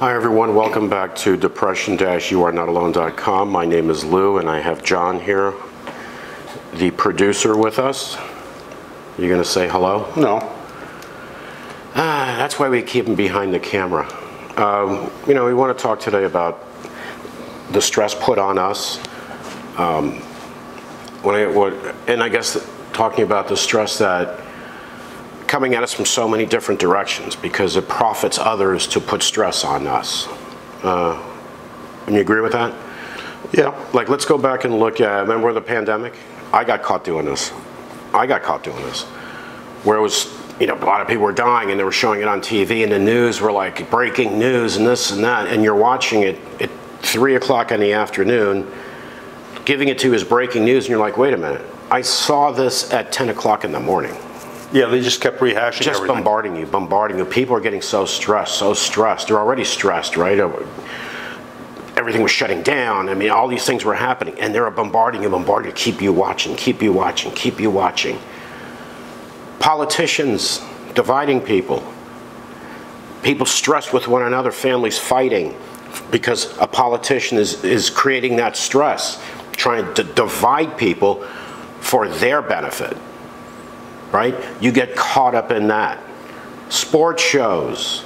Hi everyone, welcome back to depression-youarenotalone.com. My name is Lou and I have John here, the producer, with us. You gonna say hello? No. That's why we keep him behind the camera. We want to talk today about the stress put on us. And I guess talking about the stress that coming at us from so many different directions, because it profits others to put stress on us. And you agree with that? Yeah. Like, let's go back and look at, remember the pandemic? I got caught doing this. Where it was, a lot of people were dying and they were showing it on TV and the news were like breaking news and this and that, and you're watching it at 3 o'clock in the afternoon, giving it to you as breaking news, and you're like, wait a minute, I saw this at 10 o'clock in the morning. Yeah, they just kept rehashing just everything. bombarding you. People are getting so stressed. They're already stressed, right? Everything was shutting down. I mean, all these things were happening, and they're bombarding you, keep you watching. Politicians dividing people. People stressed with one another, families fighting, because a politician is creating that stress, trying to divide people for their benefit. Right? You get caught up in that. Sports shows.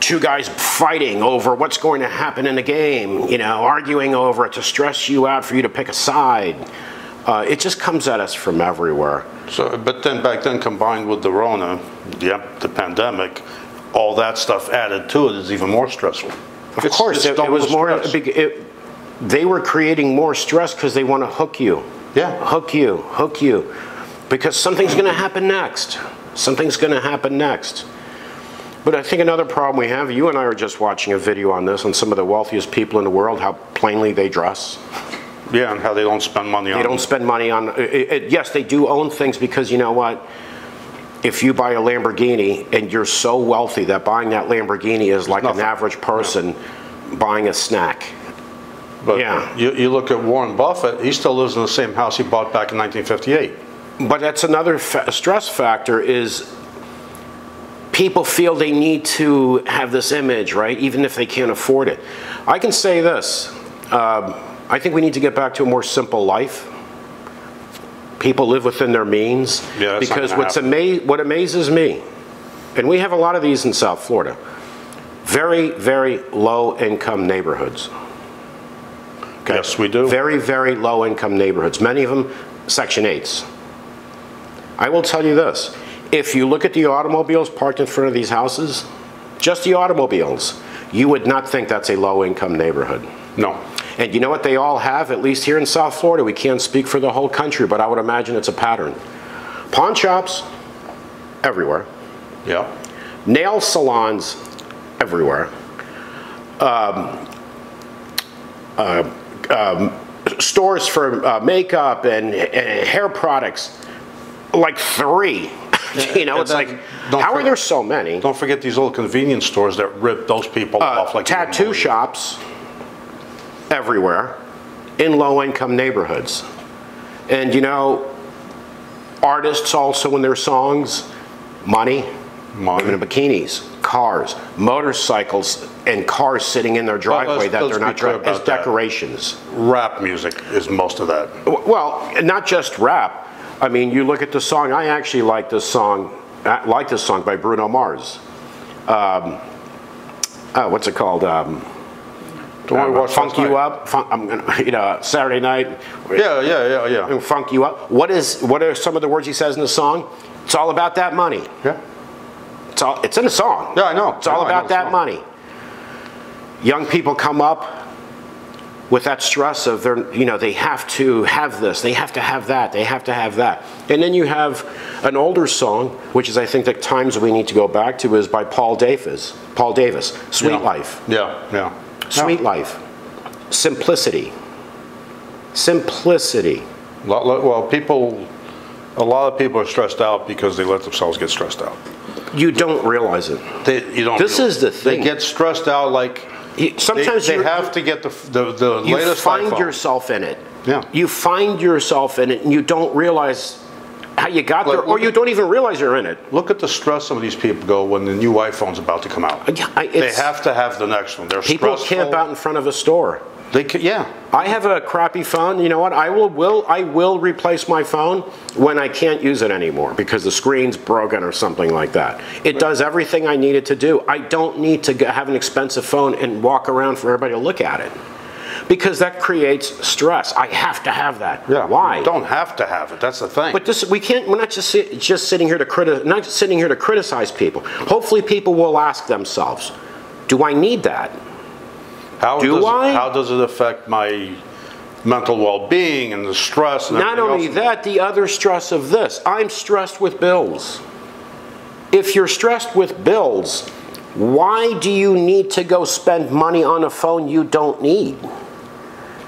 Two guys fighting over what's going to happen in the game, arguing over it to stress you out for you to pick a side. It just comes at us from everywhere. So, but then back then, combined with the Rona, the pandemic, all that stuff added to it is even more stressful. Of course, it was more. They were creating more stress because they want to hook you. Yeah. Hook you. Because something's going to happen next. But I think another problem we have, you and I are just watching a video on this, on some of the wealthiest people in the world, how plainly they dress. Yeah, and how they don't spend money on it. They don't spend money on it. Yes, they do own things, because you know what? If you buy a Lamborghini and you're so wealthy that buying that Lamborghini is like an average person buying a snack. But you look at Warren Buffett, he still lives in the same house he bought back in 1958. But that's another stress factor, is people feel they need to have this image, right? Even if they can't afford it. I can say this, I think we need to get back to a more simple life. People live within their means. Yeah, because what amazes me, and we have a lot of these in South Florida, very, very low income neighborhoods. Okay? Yes, we do. Very, very low income neighborhoods. Many of them Section 8s. I will tell you this, if you look at the automobiles parked in front of these houses, just the automobiles, you would not think that's a low income neighborhood. No. And you know what they all have, at least here in South Florida? We can't speak for the whole country, but I would imagine it's a pattern. Pawn shops, everywhere. Yeah. Nail salons, everywhere. Stores for makeup and hair products, like 3. It's like, how are there so many? Don't forget these little convenience stores that rip those people off. Like tattoo shops, everywhere, in low-income neighborhoods. And artists also in their songs, money. Women in bikinis, cars, motorcycles, and cars sitting in their driveway that they're not driving as decorations. Rap music is most of that. Well, not just rap. I mean, you look at the song. I actually like this song. By Bruno Mars. What's it called? Funk You Up. Saturday night. Yeah. Funk You Up. What are some of the words he says in the song? It's all about that money. Yeah. It's in the song. Yeah, I know. It's all about that money. Young people come up with that stress of they have to have this, they have to have that, they have to have that. And then you have an older song, which is, I think, the times we need to go back to, is by Paul Davis, Sweet Life. Yeah. Sweet Life. Simplicity. Well, a lot of people are stressed out because they let themselves get stressed out. You don't realize it. This is the thing. They get stressed out like sometimes they have to get the latest You find iPhone. yourself in it. Yeah. You find yourself in it, and you don't realize how you got there, or you don't even realize you're in it. Look at the stress some of these people go when the new iPhone's about to come out. They have to have the next one. They're people stressful. camp out in front of a store. Yeah. I have a crappy phone. You know what? I will replace my phone when I can't use it anymore because the screen's broken or something like that. It does everything I need it to do. I don't need to have an expensive phone and walk around for everybody to look at it. Because that creates stress. I have to have that. Yeah. Why? You don't have to have it. That's the thing. But we can't. We're not just sitting here to criticize people. Hopefully, people will ask themselves, "Do I need that? How does it affect my mental well-being and the stress?" And not only that, the other stress of this. I'm stressed with bills. If you're stressed with bills, why do you need to go spend money on a phone you don't need?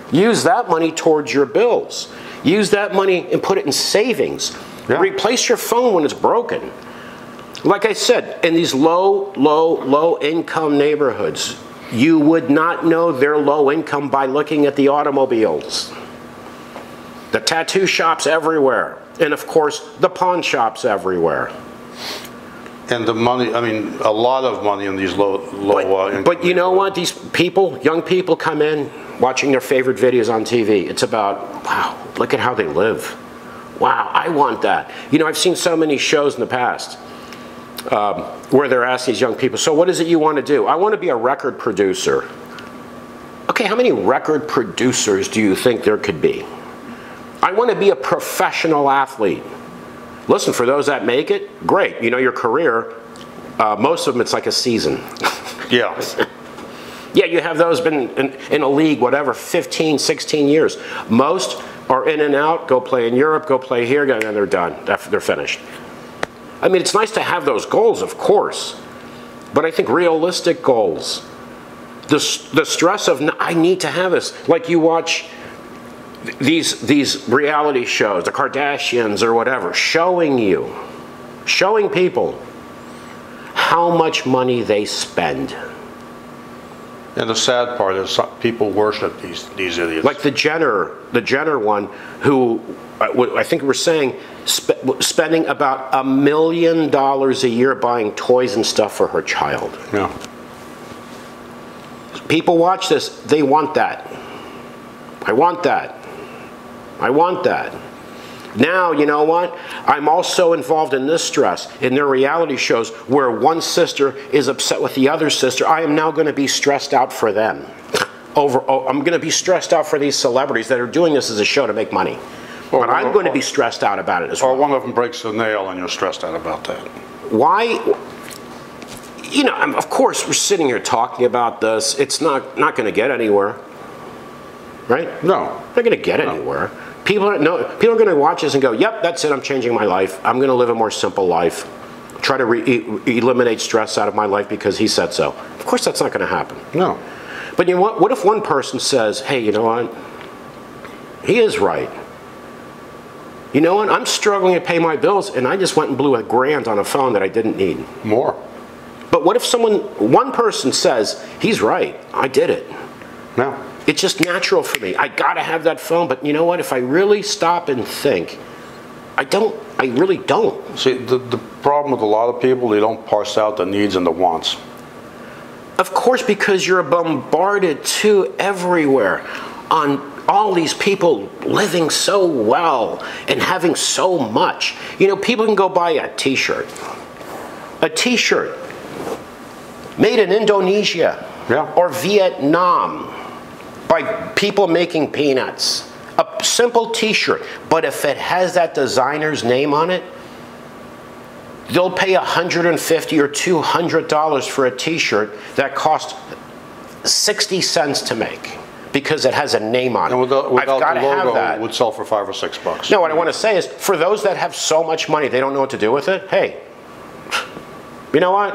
Use that money towards your bills. Use that money and put it in savings. Yeah. Replace your phone when it's broken. Like I said, in these low income neighborhoods, you would not know they're low income by looking at the automobiles. The tattoo shops everywhere. And of course, the pawn shops everywhere. And the money, I mean, a lot of money in these low income. But you know what? These people, young people come in watching their favorite videos on TV. It's about, wow, look at how they live. Wow, I want that. You know, I've seen so many shows in the past where they're asking these young people, so what is it you want to do? I want to be a record producer. Okay, how many record producers do you think there could be? I want to be a professional athlete. Listen, for those that make it, great. You know, your career, most of them, it's like a season. Yeah. Yeah, you have those been in a league, whatever, 15, 16 years. Most are in and out, go play in Europe, go play here, and then they're done. They're finished. I mean, it's nice to have those goals, of course. But I think realistic goals, the stress of, I need to have this. Like you watch these reality shows, the Kardashians or whatever, showing people how much money they spend. And the sad part is people worship these idiots. Like the Jenner one, who I think we're saying spending about $1 million a year buying toys and stuff for her child. Yeah. People watch this, they want that. I want that. I want that. Now, you know what? I'm also involved in this stress. In their reality shows where one sister is upset with the other sister, I am now going to be stressed out for them. I'm going to be stressed out for these celebrities that are doing this as a show to make money. But I'm going to be stressed out about it as well. Or one of them breaks a nail and you're stressed out about that. Why? You know, of course, we're sitting here talking about this. It's not going to get anywhere. Right? No. Not going to get anywhere. People are going to watch this and go, yep, that's it, I'm changing my life. I'm going to live a more simple life. Try to eliminate stress out of my life because he said so. Of course that's not going to happen. No. But you know what? What if one person says, hey, you know what? He is right. You know what? I'm struggling to pay my bills and I just went and blew $1,000 on a phone that I didn't need. More. But what if one person says, he's right, I did it. No. It's just natural for me. I gotta have that phone, but you know what? If I really stop and think, I really don't. See, the problem with a lot of people, they don't parse out the needs and the wants. Of course, because you're bombarded too everywhere on all these people living so well and having so much. You know, people can go buy a t-shirt. A t-shirt made in Indonesia or Vietnam by people making peanuts. A simple t-shirt, but if it has that designer's name on it, they'll pay $150 or $200 for a t-shirt that costs 60 cents to make because it has a name on it. And without the logo, it would sell for $5 or $6. No, what I want to say is, for those that have so much money they don't know what to do with it, hey, you know what?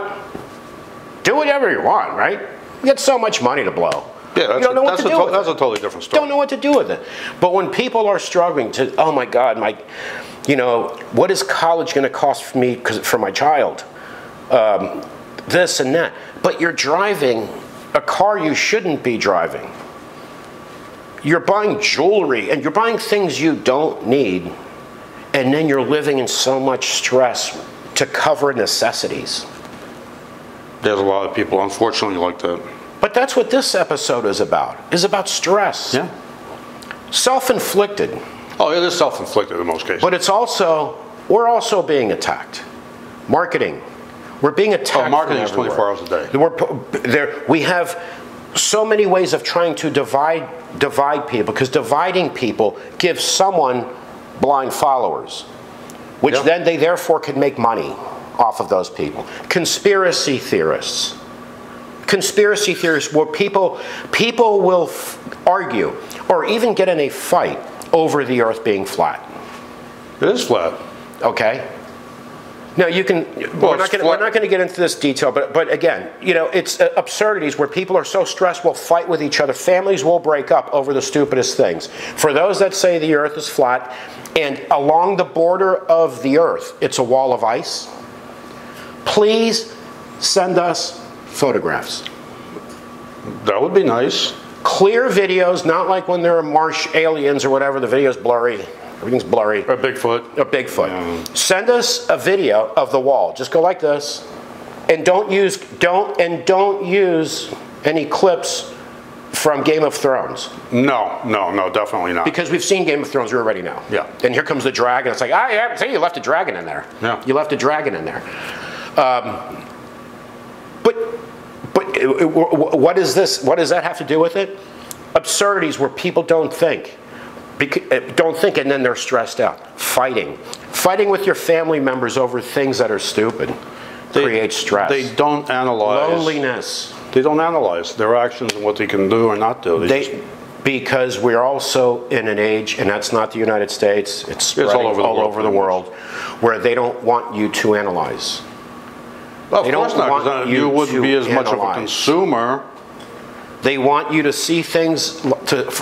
Do whatever you want, right? You get so much money to blow. Yeah, that's a totally different story. Don't know what to do with it. But when people are struggling to, oh my God, you know, what is college going to cost for me for my child? This and that. But you're driving a car you shouldn't be driving. You're buying jewelry and you're buying things you don't need. and then you're living in so much stress to cover necessities. There's a lot of people, unfortunately, like that. But that's what this episode is about stress. Yeah. Self-inflicted. Oh, it is self-inflicted in most cases. But it's also, we're also being attacked. Marketing. We're being attacked. Oh, marketing is from 24 everywhere. hours a day. We have so many ways of trying to divide people, because dividing people gives someone blind followers, which Yep. then they therefore can make money off of those people. Conspiracy theorists. Conspiracy theorists where people will argue or even get in a fight over the earth being flat. It is flat. Okay? Now you can, we're not going to get into this detail, but again, you know, it's absurdities where people are so stressed will fight with each other. Families will break up over the stupidest things. For those that say the earth is flat, and along the border of the earth, it's a wall of ice, please send us photographs. That would be nice. Clear videos, not like when there are Marsh aliens or whatever, the video's blurry. Everything's blurry. A Bigfoot. A Bigfoot. Send us a video of the wall. Just go like this, and don't use any clips from Game of Thrones. No, definitely not. Because we've seen Game of Thrones, we already know. Yeah. And here comes the dragon. It's like, yeah, say you left a dragon in there. Yeah. You left a dragon in there. But what is this? What does that have to do with it? Absurdities where people don't think. And then they're stressed out. Fighting with your family members over things that are stupid creates stress. They don't analyze. Loneliness. They don't analyze their actions and what they can do or not do. Because we're also in an age, and that's not the United States, it's spreading all over the world, where they don't want you to analyze. Well, of course not, because you wouldn't be as much of a consumer. They want you to see things,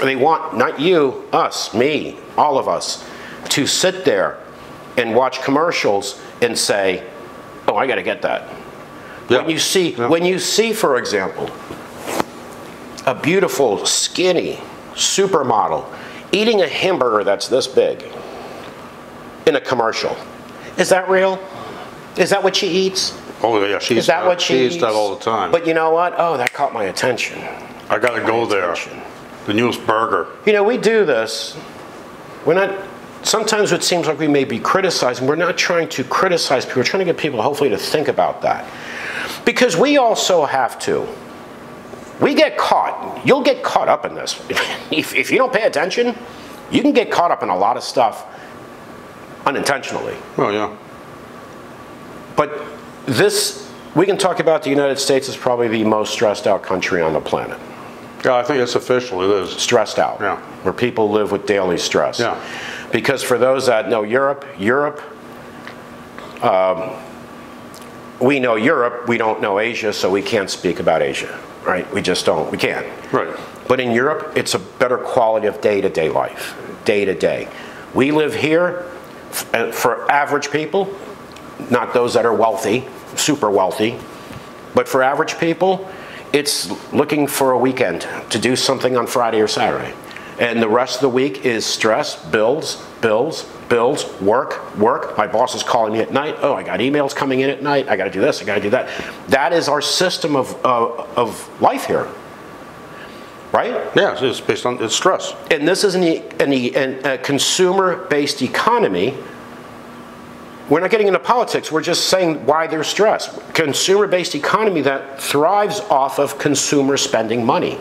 they want, not you, us, me, all of us, to sit there and watch commercials and say, oh, I got to get that. Yeah. When you see, for example, a beautiful, skinny supermodel eating a hamburger that's this big in a commercial, is that real? Is that what she eats? Oh, yeah, she eats that all the time. But you know what? Oh, that caught my attention. I got to go there. The newest burger. You know, we do this. We're not, sometimes it seems like we may be criticizing. We're not trying to criticize people. We're trying to get people, hopefully, to think about that. Because we also have to. We get caught. You'll get caught up in this. If you don't pay attention, you can get caught up in a lot of stuff unintentionally. Oh, yeah. But this, we can talk about the United States as probably the most stressed out country on the planet. Yeah, I think it's official, it is. Stressed out. Yeah. Where people live with daily stress. Yeah. Because for those that know Europe, we know Europe, we don't know Asia, so we can't speak about Asia, right? We just don't, we can't. Right. But in Europe, it's a better quality of day-to-day life, day-to-day. We live here, for average people, not those that are wealthy, super wealthy, but for average people, it's looking for a weekend to do something on Friday or Saturday. And the rest of the week is stress, bills, work. My boss is calling me at night. Oh, I got emails coming in at night. I got to do this, I got to do that. That is our system of life here, right? Yeah, it's based on it's stress. And this is a consumer-based economy. We're not getting into politics, we're just saying why there's stress. Consumer-based economy that thrives off of consumer spending money.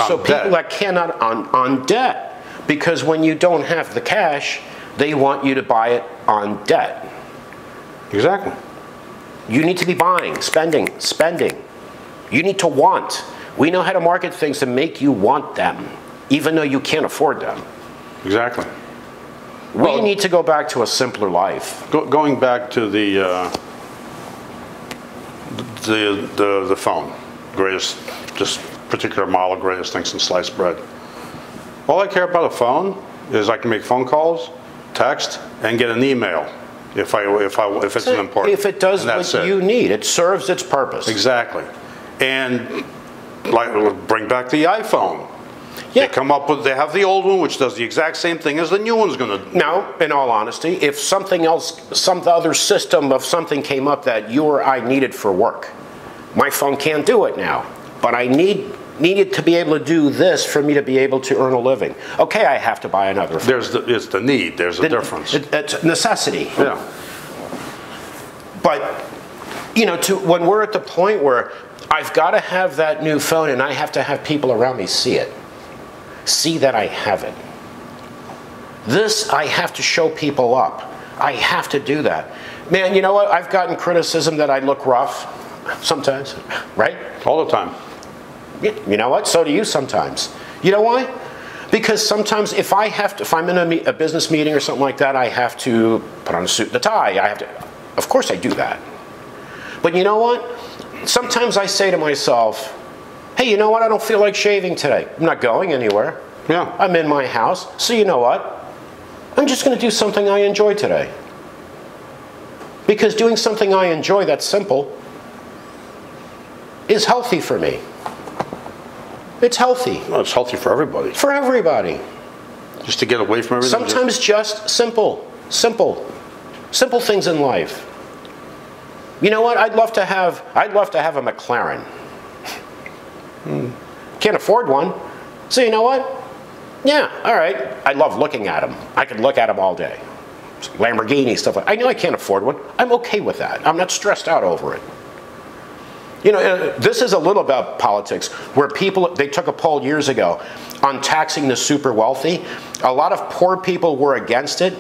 So people that cannot, on debt, because when you don't have the cash, they want you to buy it on debt. Exactly. You need to be buying, spending. You need to want. We know how to market things to make you want them, even though you can't afford them. Exactly. We need to go back to a simpler life. Going back to the phone, greatest, just particular model, greatest thing since sliced bread. All I care about a phone is I can make phone calls, text, and get an email if it's an important. If it does what you need, it serves its purpose. Exactly, and like bring back the iPhone. Yeah. They have the old one, which does the exact same thing as the new one's going to do. Now, in all honesty, if something else, some other system of something came up that you or I needed for work, my phone can't do it now. But I needed to be able to do this for me to be able to earn a living. Okay, I have to buy another phone. It's the need. There's a difference. It's a necessity. Yeah. But, you know, when we're at the point where I've got to have that new phone and I have to have people around me see it. See that I have it. This, I have to show people up. I have to do that. Man, you know what? I've gotten criticism that I look rough sometimes, right? All the time. You know what? So do you sometimes. You know why? Because sometimes if I'm in a business meeting or something like that, I have to put on a suit and a tie. Of course I do that. But you know what? Sometimes I say to myself, hey, you know what? I don't feel like shaving today. I'm not going anywhere. Yeah. I'm in my house. So you know what? I'm just going to do something I enjoy today. Because doing something I enjoy that's simple is healthy for me. It's healthy. Well, it's healthy for everybody. For everybody. Just to get away from everything. Sometimes just simple things in life. You know what? I'd love to have a McLaren. Can't afford one. So you know what? Yeah, all right. I love looking at them. I could look at them all day. Lamborghini, stuff like that. I know I can't afford one. I'm okay with that. I'm not stressed out over it. You know, this is a little about politics, where they took a poll years ago on taxing the super wealthy. A lot of poor people were against it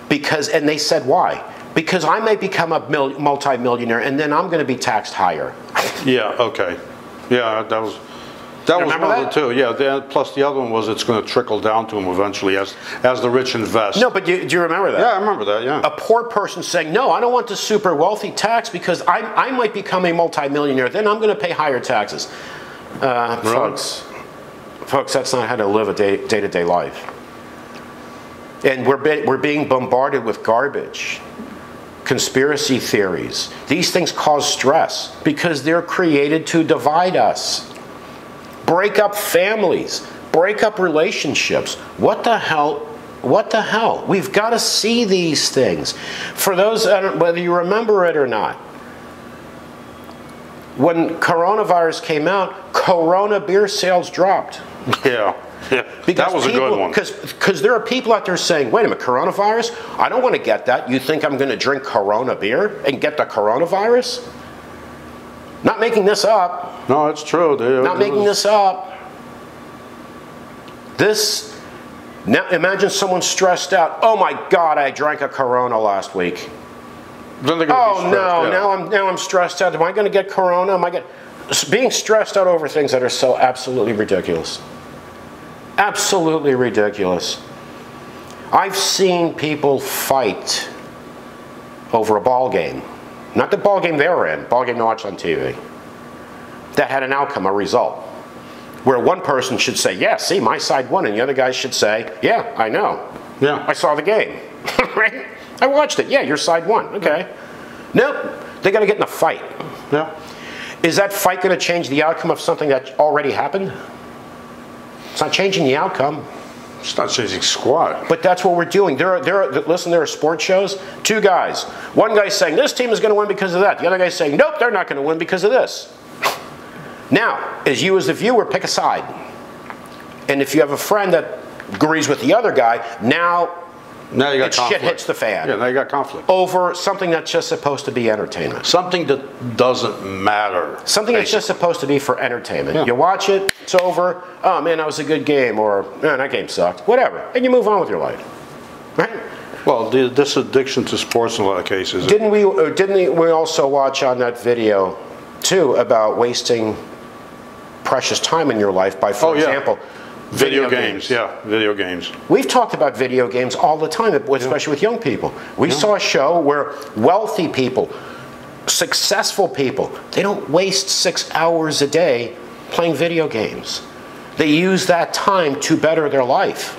and they said why? Because I might become a multi-millionaire and then I'm going to be taxed higher. Yeah, okay. Yeah, that was one of the two. Yeah, plus the other one was it's going to trickle down to them eventually as the rich invest. No, but do you remember that? Yeah, I remember that, yeah. A poor person saying, no, I don't want the super wealthy tax because I might become a multi-millionaire, then I'm going to pay higher taxes. Folks, that's not how to live a day-to-day life. And we're being bombarded with garbage. Conspiracy theories. These things cause stress because they're created to divide us. Break up families. Break up relationships. What the hell? What the hell? We've got to see these things. For those, whether you remember it or not, when coronavirus came out, Corona beer sales dropped. Yeah. Yeah, that was a good one. Because there are people out there saying, wait a minute, coronavirus? I don't want to get that. You think I'm going to drink Corona beer and get the coronavirus? Not making this up. No, it's true. Not making this up. Now imagine someone stressed out. Oh my God, I drank a Corona last week. Then they're gonna be stressed, yeah. now I'm stressed out. Am I going to get Corona? Being stressed out over things that are so absolutely ridiculous. Absolutely ridiculous. I've seen people fight over a ball game. Not the ball game they were in, ball game they watched on TV. That had an outcome, a result. Where one person should say, yeah, see, my side won, and the other guy should say, yeah, I know. Yeah. I saw the game. Right? I watched it. Yeah, your side won. Okay. Nope. They got to get in a fight. Yeah. Is that fight going to change the outcome of something that already happened? It's not changing the outcome. It's not changing squat. But that's what we're doing. Listen, there are sports shows. Two guys. One guy's saying, this team is going to win because of that. The other guy's saying, nope, they're not going to win because of this. Now, as the viewer, pick a side. And if you have a friend that agrees with the other guy, now you got conflict. Shit hits the fan. Yeah, now you got conflict. Over something that's just supposed to be entertainment. Something that doesn't matter. Something that's just supposed to be for entertainment. Yeah. You watch it, it's over. Oh man, that was a good game, or man, that game sucked. Whatever, and you move on with your life, right? Well, this addiction to sports in a lot of cases. Didn't we also watch on that video too about wasting precious time in your life by, for example, video games. Yeah, video games. We've talked about video games all the time, especially with young people. We saw a show where wealthy people, successful people, they don't waste 6 hours a day playing video games. They use that time to better their life.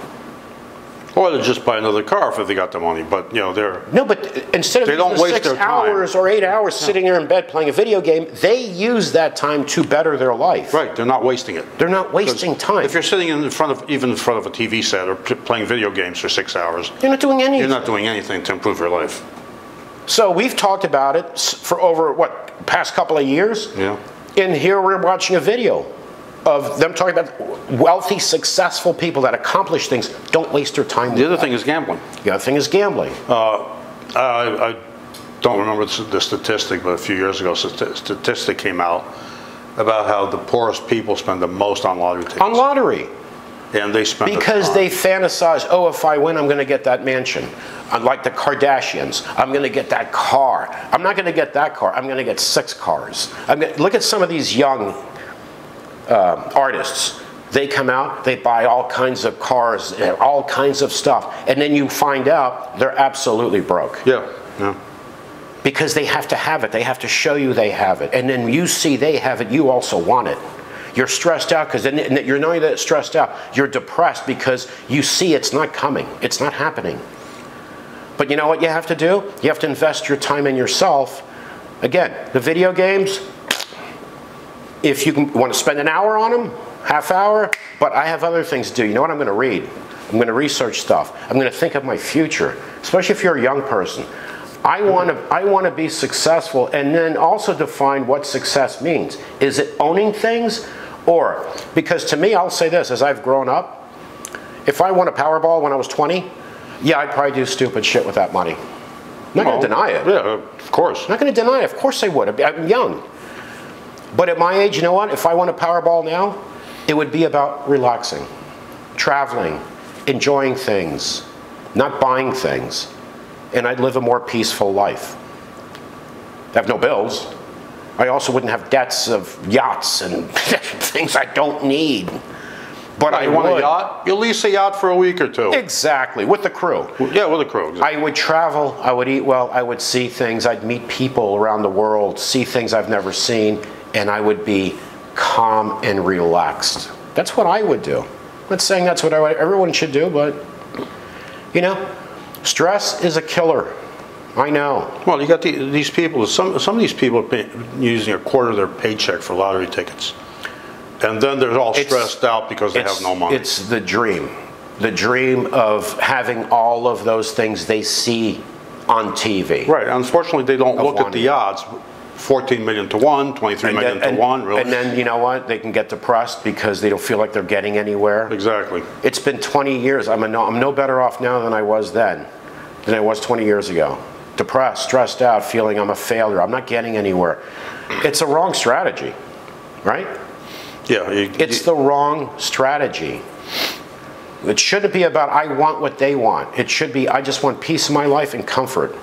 Or they'll just buy another car if they got the money, but you know, No, but instead of They don't using waste 6 their time. hours or 8 hours sitting there in bed playing a video game, they use that time to better their life. right, they're not wasting it. They're not wasting time. If you're sitting in front of, even in front of a TV set or playing video games for 6 hours, You're not doing anything. you're not doing anything to improve your life. So we've talked about it for over, what, past couple of years? Yeah. And here we're watching a video of them talking about wealthy, successful people that accomplish things. Don't waste their time with The other that. thing is gambling. The other thing is gambling. I don't remember the statistic, but a few years ago, a statistic came out about how the poorest people spend the most on lottery tickets. On lottery. And they spend Because a ton. they fantasize, oh, if I win, I'm going to get that mansion. Like the Kardashians, I'm going to get that car. I'm not going to get that car. I'm going to get 6 cars. Look at some of these young artists. They come out, they buy all kinds of cars, all kinds of stuff, and then you find out they're absolutely broke. Yeah, yeah. Because they have to have it. They have to show you they have it. And then you see they have it, you also want it. You're stressed out because then you're not only stressed out, you're depressed because you see it's not coming. It's not happening. But you know what you have to do? You have to invest your time in yourself. Again, the video games, if you want to spend an hour on them, half hour, but I have other things to do. You know what I'm going to read? I'm going to research stuff. I'm going to think of my future, especially if you're a young person. I want to be successful and then also define what success means. Is it owning things? Or, because to me, I'll say this, as I've grown up, if I won a Powerball when I was 20, yeah, I'd probably do stupid shit with that money. I'm not going to deny it. Yeah, of course. I'm not going to deny it. Of course I would. I'm young. But at my age, you know what? If I won a Powerball now, it would be about relaxing, traveling, enjoying things, not buying things. And I'd live a more peaceful life. I have no bills. I also wouldn't have debts of yachts and things I don't need. But I want would. a yacht? You lease a yacht for a week or two. Exactly, with the crew. Yeah, with a crew. Exactly. I would travel, I would eat well, I would see things, I'd meet people around the world, see things I've never seen, and I would be calm and relaxed. That's what I would do. I'm not saying that's what everyone should do, but, you know, stress is a killer. I know. Well, you got these people, some of these people are using a quarter of their paycheck for lottery tickets. And then they're all stressed out because they have no money. It's the dream. The dream of having all of those things they see on TV. Right. Unfortunately, they don't look at the odds. 14 million to 1, 23 million to 1. Really. And then, you know what? They can get depressed because they don't feel like they're getting anywhere. Exactly. It's been 20 years. I'm no better off now than I was then, than I was 20 years ago. Depressed, stressed out, feeling I'm a failure. I'm not getting anywhere. It's a wrong strategy, right? Yeah. It's the wrong strategy. It shouldn't be about I want what they want. It should be I just want peace in my life and comfort.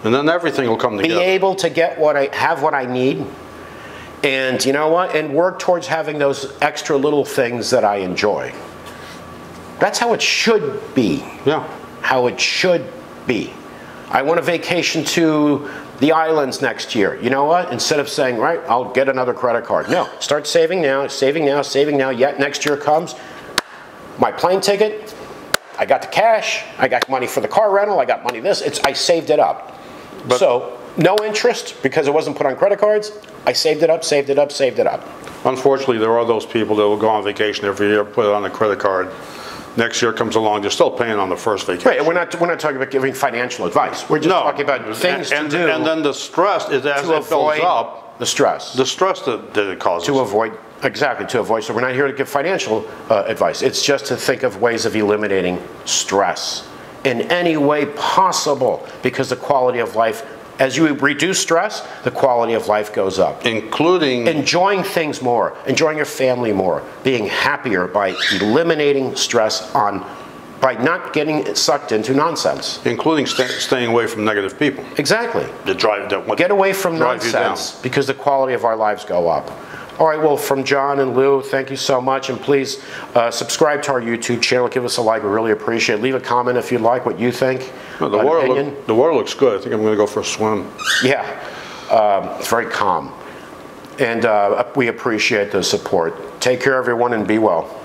And then everything will come together. Be able to get what I need, and you know what? And work towards having those extra little things that I enjoy. That's how it should be. Yeah. How it should be. I want a vacation to the islands next year. You know what? Instead of saying, right, I'll get another credit card. No, start saving now, saving now, saving now. Yet next year comes, my plane ticket, I got the cash, I got money for the car rental, I got money this, I saved it up. But so, no interest because it wasn't put on credit cards. I saved it up, saved it up, saved it up. unfortunately, there are those people that will go on vacation every year, put it on a credit card. Next year comes along, they're still paying on the first vacation. Right, we're not talking about giving financial advice. We're just talking about things to do. And then the stress is as it builds up. The stress. The stress that it causes. To avoid, exactly, to avoid. So we're not here to give financial advice. It's just to think of ways of eliminating stress in any way possible, because the quality of life, as you reduce stress, the quality of life goes up. Including Enjoying things more, enjoying your family more, being happier by eliminating stress by not getting sucked into nonsense. including staying away from negative people. Exactly. Get away from nonsense because the quality of our lives go up. All right, well, from John and Lou, thank you so much. And please subscribe to our YouTube channel. Give us a like. We really appreciate it. Leave a comment if you like what you think. No, the water looks good. I think I'm going to go for a swim. Yeah, it's very calm. And we appreciate the support. Take care, everyone, and be well.